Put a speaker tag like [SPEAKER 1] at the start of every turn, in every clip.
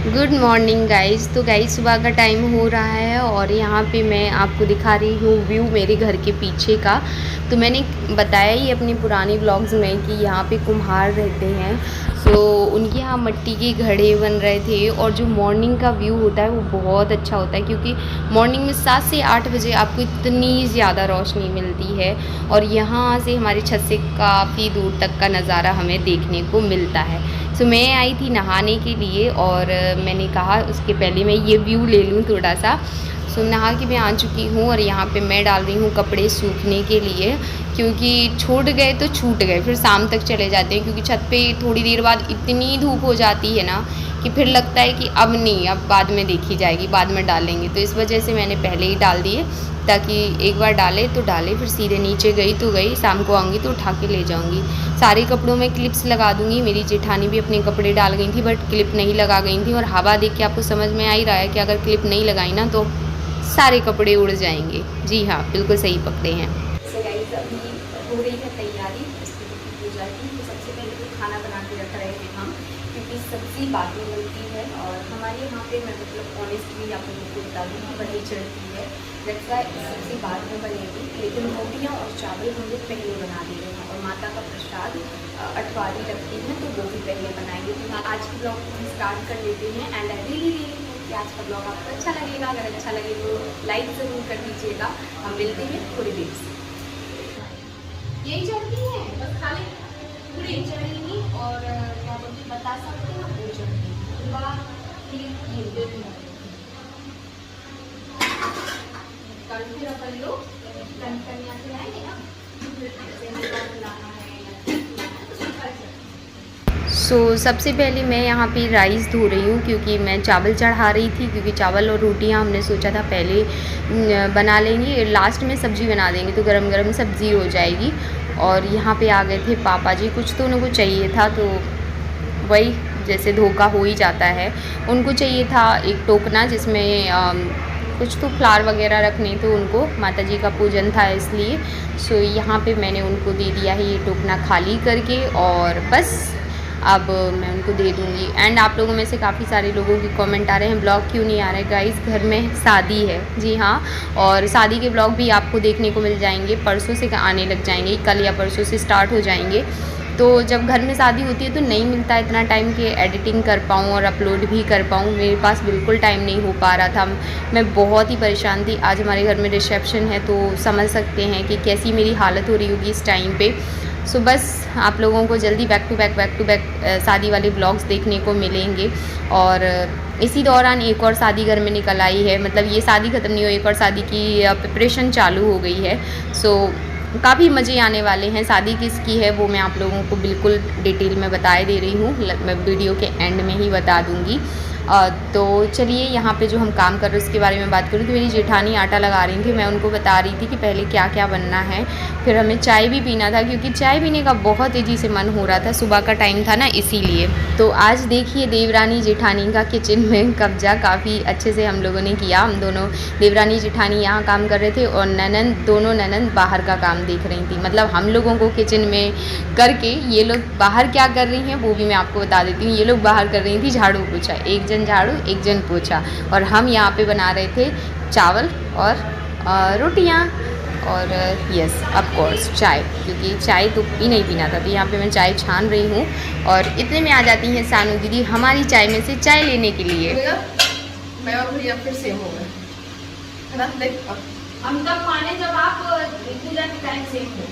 [SPEAKER 1] Good morning guys. तो guys सुबह का टाइम हो रहा है और यहाँ पे मैं आपको दिखा रही हूँ व्यू मेरे घर के पीछे का। तो मैंने बताया ही अपनी पुरानी व्लॉग्स में कि यहाँ पे कुम्हार रहते हैं। तो उनके यहाँ मिट्टी के घड़े बन रहे थे और जो मॉर्निंग का व्यू होता है वो बहुत अच्छा होता है, क्योंकि मॉर्निंग में 7 से 8 बजे आपको इतनी ज़्यादा रोशनी मिलती है और यहाँ से हमारी छत से काफ़ी दूर तक का नज़ारा हमें देखने को मिलता है। सो मैं आई थी नहाने के लिए और मैंने कहा उसके पहले मैं ये व्यू ले लूँ थोड़ा सा। सो नहा के मैं आ चुकी हूँ और यहाँ पे मैं डाल रही हूँ कपड़े सूखने के लिए, क्योंकि छूट गए तो छूट गए, फिर शाम तक चले जाते हैं, क्योंकि छत पे थोड़ी देर बाद इतनी धूप हो जाती है ना कि फिर लगता है कि अब नहीं, अब बाद में देखी जाएगी, बाद में डालेंगे। तो इस वजह से मैंने पहले ही डाल दिए, ताकि एक बार डाले तो डाले, फिर सीधे नीचे गई तो गई, शाम को आऊँगी तो उठा के ले जाऊँगी। सारे कपड़ों में क्लिप्स लगा दूँगी। मेरी जेठानी भी अपने कपड़े डाल गई थी बट क्लिप नहीं लगा गई थी, और हवा देख के आपको समझ में आ ही रहा है कि अगर क्लिप नहीं लगाई ना तो सारे कपड़े उड़ जाएंगे। जी हाँ, बिल्कुल सही पकड़े हैं। अभी हो रही है तैयारी पूजा की। तो सबसे पहले तो खाना बना के रख रहे थे हम, क्योंकि सब्ज़ी बाद में बनती है और हमारे यहाँ पे मैं मतलब ऑनेस्टली आप लोगों को बता दूँ बढ़ी चढ़ती है, लगता है सब्ज़ी बाद में बनेगी, लेकिन रोटियाँ और चावल हम लोग पहले बना दे रहे हैं और माता का प्रसाद अठवारी रखती हैं तो वो भी पहले बनाएंगे। तो आज के ब्लॉग को हम स्टार्ट कर लेते हैं एंड आई रियली कि आज का ब्लॉग आपको अच्छा लगेगा। अगर अच्छा लगे तो लाइक ज़रूर कर दीजिएगा। हम मिलते हैं थोड़ी देर से। यही चढ़ती है बस खाली पूरी चढ़ेंगी और क्या बोलते बता सकते हैं वो चढ़ती कल फिर अपन लोग कन्या से आएंगे ना, सबसे पहले मैं यहाँ पे राइस धो रही हूँ, क्योंकि मैं चावल चढ़ा रही थी, क्योंकि चावल और रोटियाँ हमने सोचा था पहले बना लेंगे, लास्ट में सब्ज़ी बना देंगे तो गरम गरम सब्ज़ी हो जाएगी। और यहाँ पे आ गए थे पापा जी, कुछ तो उनको चाहिए था, तो वही जैसे धोखा हो ही जाता है। उनको चाहिए था एक टोकना जिसमें कुछ तो फ्लावर वगैरह रखने, तो उनको माता जी का पूजन था इसलिए। सो यहाँ पे मैंने उनको दे दिया है ये टोकना खाली करके, और बस अब मैं उनको दे दूँगी। एंड आप लोगों में से काफ़ी सारे लोगों की कमेंट आ रहे हैं ब्लॉग क्यों नहीं आ रहे गाइस, घर में शादी है। जी हाँ, और शादी के ब्लॉग भी आपको देखने को मिल जाएंगे, परसों से आने लग जाएंगे, कल या परसों से स्टार्ट हो जाएंगे। तो जब घर में शादी होती है तो नहीं मिलता इतना टाइम कि एडिटिंग कर पाऊँ और अपलोड भी कर पाऊँ। मेरे पास बिल्कुल टाइम नहीं हो पा रहा था, मैं बहुत ही परेशान थी। आज हमारे घर में रिसेप्शन है तो समझ सकते हैं कि कैसी मेरी हालत हो रही होगी इस टाइम पे। सो बस आप लोगों को जल्दी बैक टू बैक शादी वाले ब्लॉग्स देखने को मिलेंगे। और इसी दौरान एक और शादी घर में निकल आई है, मतलब ये शादी ख़त्म नहीं हुई, एक और शादी की प्रिपरेशन चालू हो गई है। सो काफ़ी मज़े आने वाले हैं। शादी किसकी है वो मैं आप लोगों को बिल्कुल डिटेल में बता दे रही हूँ, मैं वीडियो के एंड में ही बता दूँगी। तो चलिए यहाँ पे जो हम काम कर रहे हैं उसके बारे में बात करूँ तो मेरी जेठानी आटा लगा रही थी, मैं उनको बता रही थी कि पहले क्या क्या बनना है। फिर हमें चाय भी पीना था, क्योंकि चाय पीने का बहुत तेज़ी से मन हो रहा था, सुबह का टाइम था ना इसीलिए। तो आज देखिए देवरानी जेठानी का किचन में कब्जा काफ़ी अच्छे से हम लोगों ने किया। हम दोनों देवरानी जेठानी यहाँ काम कर रहे थे और ननंद, दोनों ननंद बाहर का काम देख रही थी। मतलब हम लोगों को किचन में करके ये लोग बाहर क्या कर रही हैं वो भी मैं आपको बता देती हूँ। ये लोग बाहर कर रही थी झाड़ू पोछा, एक जन झाड़ू एक जन पोछा, और हम यहाँ पे बना रहे थे चावल और रोटियाँ और यस ऑफ कोर्स चाय, क्योंकि चाय तो नहीं पीना था। तो यहाँ पे मैं चाय छान रही हूँ और इतने में आ जाती हैं सानू दीदी हमारी चाय में से चाय लेने के लिए।
[SPEAKER 2] मैं और भैया फिर सेम हो गए है ना, देख
[SPEAKER 1] हम तब माने जब आप पूजा के टाइम सेम हो।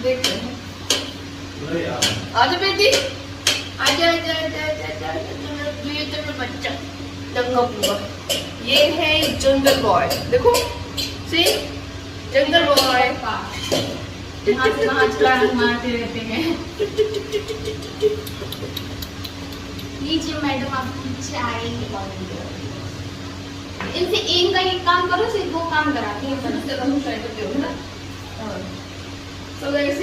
[SPEAKER 2] देख रहे हैं आज बेटी आजा आजा आजा आजा आजा बच्चा दंगा पूरा। ये है जंगल बॉय, देखो सी जंगल बॉय
[SPEAKER 1] यहाँ से वहाँ छलांग मारते रहते हैं। लीजिए मैडम आपकी चाय। इनसे इनका एक काम करो, सिर्फ वो काम कराती है।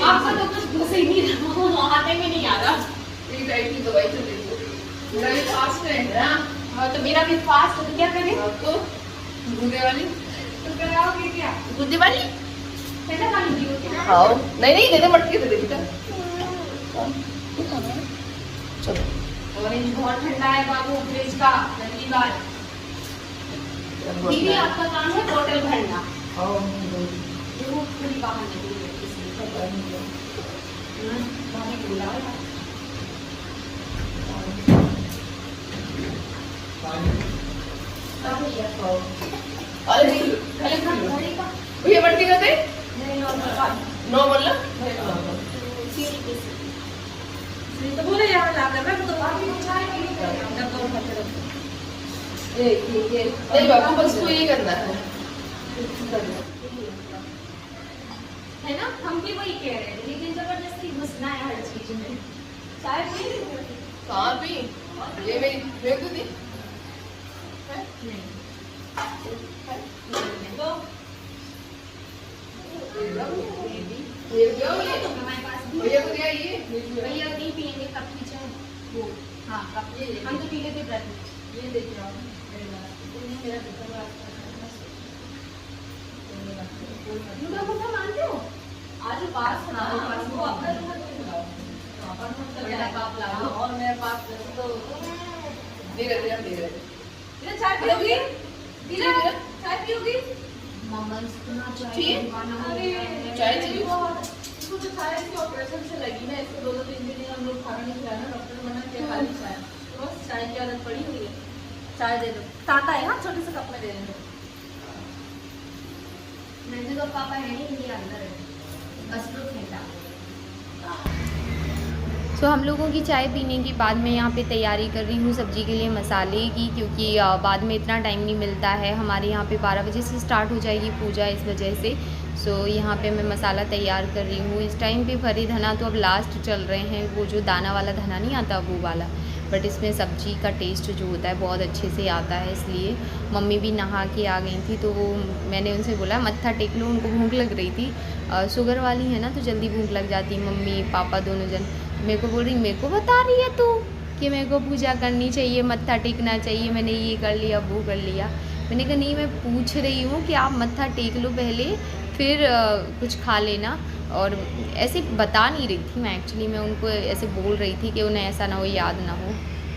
[SPEAKER 1] आपका तो कुछ घुस ही नहीं रहा, हाथे में नहीं आ रहा।
[SPEAKER 2] की दवाई तो दे दो, मेरा भी फास्ट है ना।
[SPEAKER 1] हाँ तो मेरा भी फास्ट है, तो क्या करें?
[SPEAKER 2] तो गुदे वाली
[SPEAKER 1] तो कराओगे क्या?
[SPEAKER 2] गुदे वाली
[SPEAKER 1] ठंडा पानी पियो क्या?
[SPEAKER 2] हाँ नहीं नहीं दे दे, मटके दे दे बेटा। चलो
[SPEAKER 1] ऑरेंज बहुत ठंडा है बाबू, फ्रिज का पहली बार। दीदी आपका काम है बोतल भरना। देखो पूरी बाहर निकली है
[SPEAKER 2] भैया बढ़ती करते नॉर्मल ना
[SPEAKER 3] तो बोले यहाँ ला कर मैं तो बाकी चाय के लिए डब्बा उठा के रख
[SPEAKER 2] नहीं बाबू बस को ये करना
[SPEAKER 1] है ना, हम भी वही कह रहे थे, लेकिन जबरदस्ती घुसना है हर चीज में। चाय पी
[SPEAKER 2] कहाँ पी ये मेरे को दी
[SPEAKER 1] नहीं
[SPEAKER 3] तो
[SPEAKER 2] ये क्या हो ये
[SPEAKER 1] हमारे पास
[SPEAKER 2] भैया को दिया ये
[SPEAKER 1] भैया नहीं पियेंगे कप की चाय वो। हाँ कप हम तो पी लेते ब्रेड।
[SPEAKER 3] ये लेके आओ मेरा बेटा
[SPEAKER 1] मुझे मानते हो
[SPEAKER 3] आज पास ना वो अपना मेरा पाप ला और मेरे पास तो
[SPEAKER 2] धीरे धीरे धीरे
[SPEAKER 3] ये चाय पियोगी चाय पियोगी
[SPEAKER 1] मम्मा इतना चाय
[SPEAKER 2] चाहिए?
[SPEAKER 1] दीवाना हो
[SPEAKER 3] अरे
[SPEAKER 1] गया है।
[SPEAKER 2] चाय चाहिए?
[SPEAKER 3] इसको तो चाय इसके ऑपरेशन से लगी ना, इसको 2-3 दिन हम लोग खाना नहीं खिलाया ना, डॉक्टर ने मना किया खाली चाय। तो बस चाय की आदत पड़ी हुई है। चाय दे दो, ताता है हाँ, छोटे से कप में दे दो।
[SPEAKER 1] मैंने तो पापा है नहीं ये अंदर है बस लो ठंडा। तो हम लोगों की चाय पीने के बाद मैं यहाँ पे तैयारी कर रही हूँ सब्जी के लिए मसाले की, क्योंकि बाद में इतना टाइम नहीं मिलता है। हमारे यहाँ पे 12 बजे से स्टार्ट हो जाएगी पूजा, इस वजह से। सो यहाँ पे मैं मसाला तैयार कर रही हूँ। इस टाइम पे फरी धना तो अब लास्ट चल रहे हैं, वो जो दाना वाला धना नहीं आता वो वाला, बट इसमें सब्जी का टेस्ट जो होता है बहुत अच्छे से आता है। इसलिए मम्मी भी नहा के आ गई थी, तो वो मैंने उनसे बोला मत्था टेक लो, उनको भूख लग रही थी। शुगर वाली है ना तो जल्दी भूख लग जाती। मम्मी पापा दोनों जन मेरे को बोल रही, मेरे को बता रही है तू कि मेरे को पूजा करनी चाहिए, मत्था टेकना चाहिए, मैंने ये कर लिया वो कर लिया। मैंने कहा नहीं, मैं पूछ रही हूँ कि आप मत्था टेक लो पहले, फिर कुछ खा लेना। और ऐसे बता नहीं रही थी मैं, एक्चुअली मैं उनको ऐसे बोल रही थी कि उन्हें ऐसा ना हो, याद ना हो,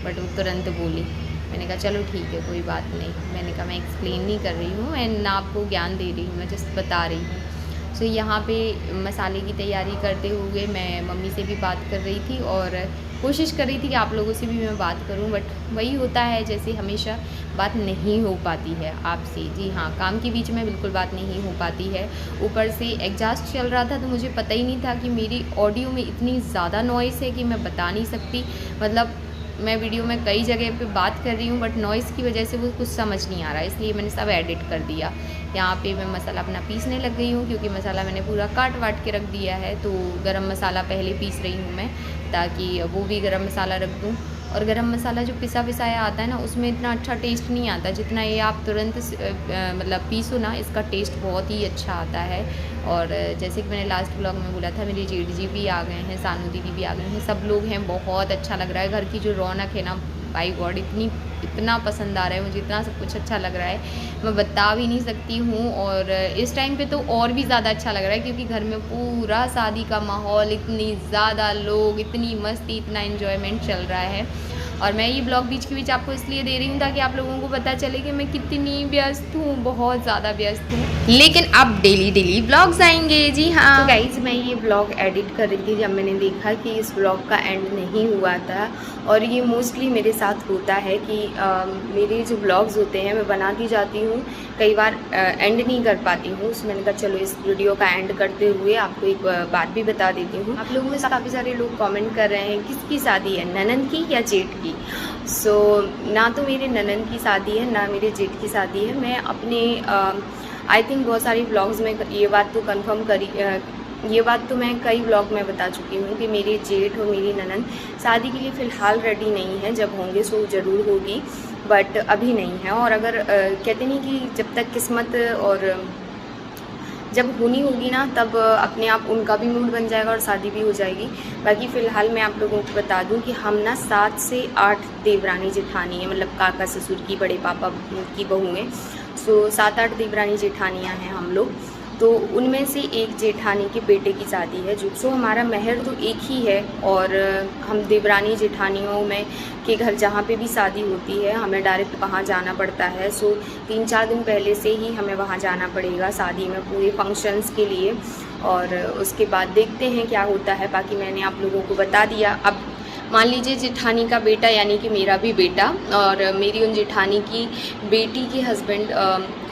[SPEAKER 1] बट वो तुरंत बोली। मैंने कहा चलो ठीक है कोई बात नहीं। मैंने कहा मैं एक्सप्लेन नहीं कर रही हूँ, मैं ना आपको ज्ञान दे रही हूँ, मैं जस्ट बता रही हूँ। सो यहाँ पे मसाले की तैयारी करते हुए मैं मम्मी से भी बात कर रही थी और कोशिश कर रही थी कि आप लोगों से भी मैं बात करूं, बट वही होता है जैसे हमेशा बात नहीं हो पाती है आपसे। जी हाँ, काम के बीच में बिल्कुल बात नहीं हो पाती है। ऊपर से एग्जॉस्ट चल रहा था तो मुझे पता ही नहीं था कि मेरी ऑडियो में इतनी ज़्यादा नॉइस है कि मैं बता नहीं सकती। मतलब मैं वीडियो में कई जगह पे बात कर रही हूँ, बट नॉइज़ की वजह से वो कुछ समझ नहीं आ रहा, इसलिए मैंने सब एडिट कर दिया। यहाँ पे मैं मसाला अपना पीसने लग गई हूँ, क्योंकि मसाला मैंने पूरा काट वाट के रख दिया है। तो गरम मसाला पहले पीस रही हूँ मैं, ताकि वो भी गरम मसाला रख दूँ। और गरम मसाला जो पिसा पिसाया आता है ना, उसमें इतना अच्छा टेस्ट नहीं आता जितना ये आप तुरंत मतलब पीसो ना, इसका टेस्ट बहुत ही अच्छा आता है। और जैसे कि मैंने लास्ट ब्लॉग में बोला था, मेरी जेठ जी भी आ गए हैं, सानू दीदी भी आ गए हैं, सब लोग हैं। बहुत अच्छा लग रहा है, घर की जो रौनक है ना, बाई गॉड इतना पसंद आ रहा है मुझे, इतना सब कुछ अच्छा लग रहा है, मैं बता भी नहीं सकती हूँ। और इस टाइम पे तो और भी ज़्यादा अच्छा लग रहा है, क्योंकि घर में पूरा शादी का माहौल, इतनी ज़्यादा लोग, इतनी मस्ती, इतना एन्जॉयमेंट चल रहा है। और मैं ये ब्लॉग बीच के बीच आपको इसलिए दे रही हूँ ताकि आप लोगों को पता चले कि मैं कितनी व्यस्त हूँ, बहुत ज़्यादा व्यस्त हूँ। लेकिन अब डेली ब्लॉग्स आएंगे। जी हाँ, तो गाइज मैं ये ब्लॉग एडिट कर रही थी जब मैंने देखा कि इस ब्लॉग का एंड नहीं हुआ था। और ये मोस्टली मेरे साथ होता है कि मेरे जो ब्लॉग्स होते हैं मैं बनाती जाती हूँ, कई बार एंड नहीं कर पाती हूँ। तो मैंने कहा चलो इस वीडियो का एंड करते हुए आपको एक बात भी बता देती हूँ। आप लोगों में से काफ़ी सारे लोग कमेंट कर रहे हैं किसकी शादी है, ननंद की या जेठ की। सो ना तो मेरे ननंद की शादी है, ना मेरे जेठ की शादी है। मैं अपने आई थिंक बहुत सारी ब्लॉग्स में ये बात तो कंफर्म करी, ये बात तो मैं कई ब्लॉग में बता चुकी हूँ कि मेरे जेठ और मेरी ननंद शादी के लिए फ़िलहाल रेडी नहीं है। जब होंगे सो ज़रूर होगी, बट अभी नहीं है। और अगर कहते नहीं कि जब तक किस्मत और जब होनी होगी ना, तब अपने आप उनका भी मूड बन जाएगा और शादी भी हो जाएगी। बाकी फ़िलहाल मैं आप लोगों को बता दूं कि हम ना 7 से 8 देवरानी जेठानी है, मतलब काका ससुर की, बड़े पापा की बहू हैं। सो 7-8 देवरानी जेठानियाँ हैं हम लोग। तो उनमें से एक जेठानी के बेटे की शादी है। जो सो हमारा महर तो एक ही है और हम देवरानी जेठानियों में के घर जहाँ पे भी शादी होती है हमें डायरेक्ट वहाँ जाना पड़ता है। सो 3-4 दिन पहले से ही हमें वहाँ जाना पड़ेगा शादी में पूरे फंक्शंस के लिए, और उसके बाद देखते हैं क्या होता है। बाकी मैंने आप लोगों को बता दिया। अब मान लीजिए जेठानी का बेटा यानी कि मेरा भी बेटा और मेरी उन जेठानी की बेटी के हस्बैंड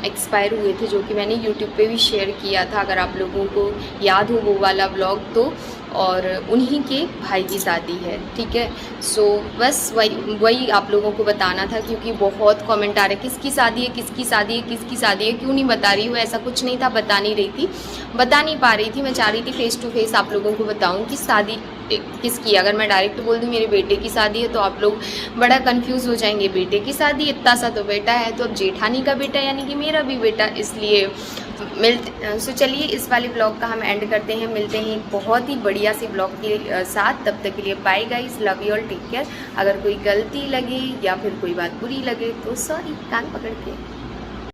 [SPEAKER 1] एक्सपायर हुए थे, जो कि मैंने यूट्यूब पे भी शेयर किया था, अगर आप लोगों को याद हो वो वाला ब्लॉग तो। और उन्हीं के भाई की शादी है, ठीक है। सो बस वही आप लोगों को बताना था, क्योंकि बहुत कमेंट आ रहे किसकी शादी है, किसकी शादी है, किसकी शादी है, क्यों नहीं बता रही हो। ऐसा कुछ नहीं था, बता नहीं रही थी, बता नहीं पा रही थी। मैं चाह रही थी फेस टू फेस आप लोगों को बताऊं कि शादी किसकी। अगर मैं डायरेक्ट बोल दूं मेरे बेटे की शादी है तो आप लोग बड़ा कंफ्यूज हो जाएंगे। बेटे की शादी, इतना सा तो बेटा है, तो अब जेठानी का बेटा यानी कि मेरा भी बेटा, इसलिए सो चलिए इस वाले ब्लॉग का हम एंड करते हैं। मिलते हैं एक बहुत ही बढ़िया सी ब्लॉग के साथ। तब तक के लिए bye guys, love you all, take care. अगर कोई गलती लगे या फिर कोई बात बुरी लगे तो सॉरी, कान पकड़ के।